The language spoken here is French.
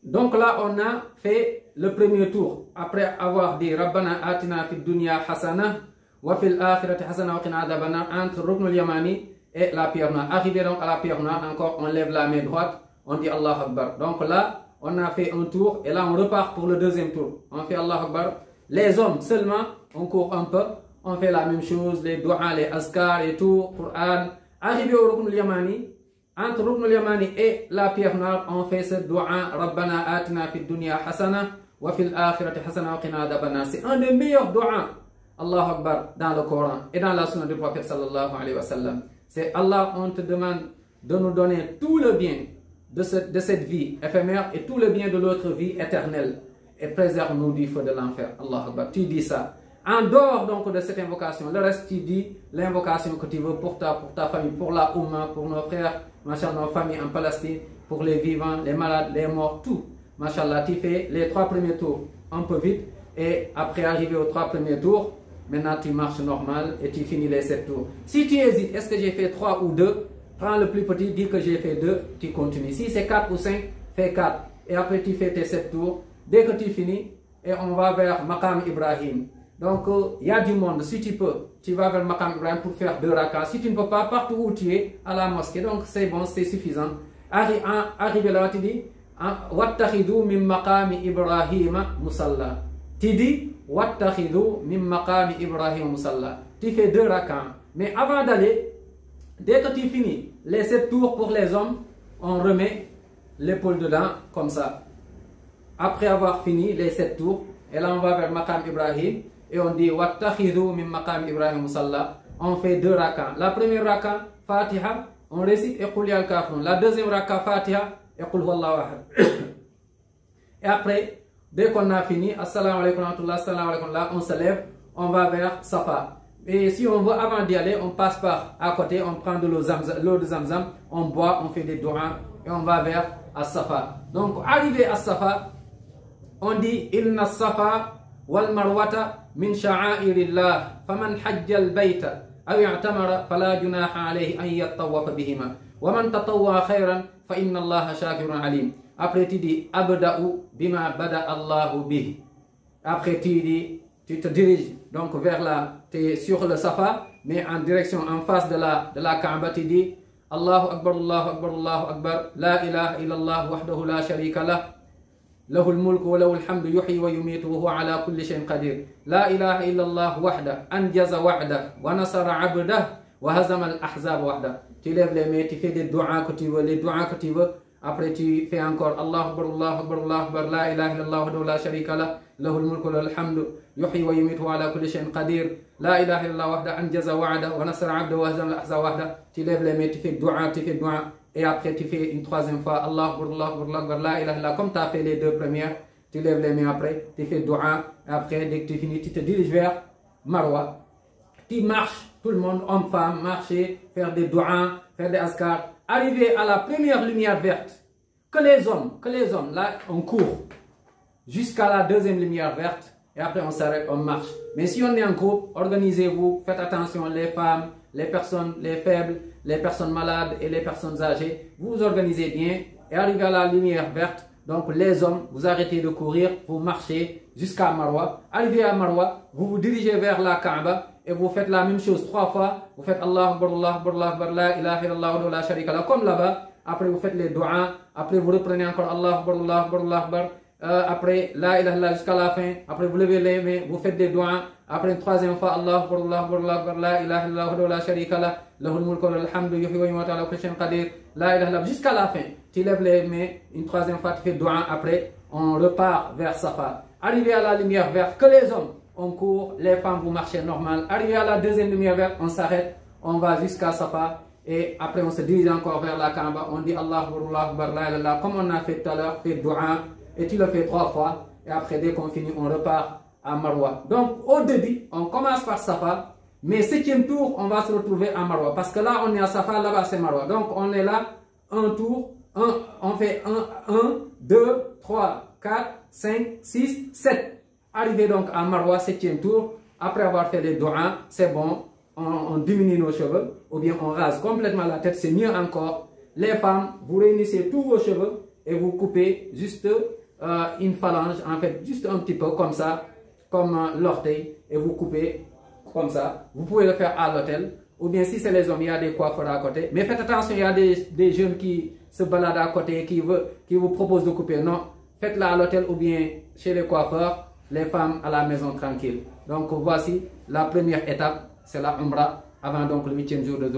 Donc là, on a fait le premier tour. Après avoir dit Rabbana atina fid dunya hasana wa fil akhirati hasana wa qina adhaban entre Ruknul Yamani et la pierre noire. Arrivé donc à la pierre noire, encore on lève la main droite, on dit Allah Akbar. Donc là, on a fait un tour et là on repart pour le deuxième tour. On fait Allah Akbar. Les hommes seulement, on court un peu, on fait la même chose, les doigts, les askar et tout, Qur'an. Arrivé au Ruknul Yamani, entre Ruknul Yamani et la pierre noire, on fait ce doua Rabbana atina fid dunya hasana wa fil akhirati hasana wa qina adhaban nar. C'est un des meilleurs doigts, Allah Akbar, dans le Coran et dans la sunna du prophète sallallahu alayhi wa sallam. C'est Allah, on te demande de nous donner tout le bien de cette vie éphémère et tout le bien de l'autre vie éternelle. Et préserve-nous du feu de l'enfer. Allah Akbar. Tu dis ça. En dehors donc de cette invocation, le reste tu dis l'invocation que tu veux pour ta famille, pour la Oumma, pour nos frères, machallah, nos familles en Palestine, pour les vivants, les malades, les morts, tout. Machallah, tu fais les 3 premiers tours un peu vite et après arriver aux 3 premiers tours, maintenant tu marches normal et tu finis les 7 tours. Si tu hésites, est-ce que j'ai fait 3 ou 2? Prends le plus petit, dis que j'ai fait 2, tu continues. Si c'est 4 ou 5, fais 4. Et après tu fais tes 7 tours. Dès que tu finis, et on va vers Maqam Ibrahim. Donc, il y a du monde. Si tu peux, tu vas vers Maqam Ibrahim pour faire 2 rakas. Si tu ne peux pas, partout où tu es, à la mosquée. Donc, c'est bon, c'est suffisant. Arrivé là, tu dis Wattakhidou min Maqam Ibrahim musalla. Tu dis Wattakhidou min Maqam Ibrahim musalla. Tu fais 2 rakas. Mais avant d'aller, dès que tu finis les 7 tours pour les hommes, on remet l'épaule dedans, comme ça. Après avoir fini les 7 tours, et là on va vers Maqam Ibrahim et on dit Wattakhidou min Maqam Ibrahim musalla. On fait 2 rakas. La première raka, Fatiha, on récite et Qul ya al-Kafirun. La deuxième raka, Fatiha et Qul huwallahu ahad. Et après, dès qu'on a fini, Assalamu alaikum wa rahmatullah, assalamu alaikum, là on se lève, on va vers Safa. Et si on veut, avant d'y aller, on passe par à côté, on prend de l'eau de Zamzam, on boit, on fait des doigts et on va vers As-Safa. Donc, arrivé à Safa, on dit Inna Safa wal Marwata min sha'airillah faman hajja al-bayta aw i'tamara fala junaha alayhi an yattawafa bihima wa man tatawwa khayran fa inna Allaha shakirun alim. Après tu dis Abda'u bima bada Allahu bih. Après tu te diriges donc vers tu es sur le Safa, mais en direction, en face de la Kaaba, tu dis Allahu Akbar, Allahu Akbar, Allahu Akbar, la ilaha illallah wahdahu la sharika lah, lahul mulku wa lahul hamdu yuhyi wa yumitu wa huwa ala kulli shay'in qadir. La ilaha illallah wahda, anjaza wa'da, wa nasara abdah, wa hazama al-ahzab wahda. Tu lèves les mains, tu fais des doigts que tu veux, les doigts que tu veux. Après tu fais encore Allahu Akbar, Allahu Akbar, Allahu Akbar, la ilaha illallah wahdahu la sharika lah, lahul mulku wa lahul hamdu yuhyi wa yumitu wa ala kulli shay'in qadir. La ilaha illallah wahda, anjaza wa'da, wa nasara abdah, wa hazama al-ahzab wahda. Tu lèves les mains, tu fais doigts, et après tu fais une 3e fois Allahu Akbar, Allahu Akbar, Allahu Akbar, la ilaha illallah, comme tu as fait les 2 premières, tu lèves les mains après, tu fais doigt, et après dès que tu finis, tu te diriges vers Marwa. Tu marches, tout le monde, homme, femme, marcher, faire des doigts, faire des askar. Arrivé à la première lumière verte, que les hommes, là on court jusqu'à la 2e lumière verte et après on s'arrête, on marche. Mais si on est en groupe, organisez-vous, faites attention, les femmes, les personnes, les faibles, les personnes malades et les personnes âgées, vous vous organisez bien et arrivez à la lumière verte. Donc les hommes, vous arrêtez de courir, vous marchez jusqu'à Marwa. Arrivé à Marwa, vous vous dirigez vers la Kaaba et vous faites la même chose 3 fois. Vous faites Allahu Akbar, Allahu Akbar, Allahu Akbar, la ilaha illallah wa la sharika lah, comme là-bas. Après vous faites les doigts, après vous reprenez encore Allahu Akbar, Allahu Akbar, Allahu Akbar. Après la ilaha illallah jusqu'à la fin. Après vous levez les mains, vous faites des doigts. Après une 3e fois Allahu Akbar, Allahu Akbar, Allahu Akbar, la ilaha illallah wa la sharika lah, lahul mulku wa lahul hamdu yuhyi wa yumiitu wa ala kulli shay'in qadir. La ilaha illallah jusqu'à la fin. Tu lèves les mains, une 3e fois tu fais doigt. Après on repart vers Safa. Arrivé à la lumière verte, que les hommes on court, les femmes vous marchez normal. Arrivé à la 2e lumière verte, on s'arrête, on va jusqu'à Safa. Et après on se dirige encore vers la Kaaba, on dit Allahu Akbar, Allahu Akbar, la ilaha illallah, comme on a fait tout à l'heure, fait doua, et tu le fais 3 fois, et après dès qu'on finit, on repart à Marwa. Donc au début, on commence par Safa, mais 7e tour, on va se retrouver à Marwa, parce que là on est à Safa, là-bas c'est Marwa. Donc on est là, un tour, on fait 1, 2, 3, 4, 5, 6, 7. Arrivé donc à Marwa, 7e tour, après avoir fait les doigts, c'est bon. On diminue nos cheveux ou bien on rase complètement la tête, c'est mieux encore. Les femmes, vous réunissez tous vos cheveux et vous coupez juste une phalange, en fait, juste un petit peu comme ça, comme l'orteil, et vous coupez comme ça. Vous pouvez le faire à l'hôtel, ou bien si c'est les hommes, il y a des coiffeurs à côté. Mais faites attention, il y a des jeunes qui se baladent à côté, qui vous proposent de couper. Non, faites-la à l'hôtel ou bien chez les coiffeurs, les femmes à la maison tranquille. Donc voici la première étape, c'est la Umrah, avant donc le 8e jour de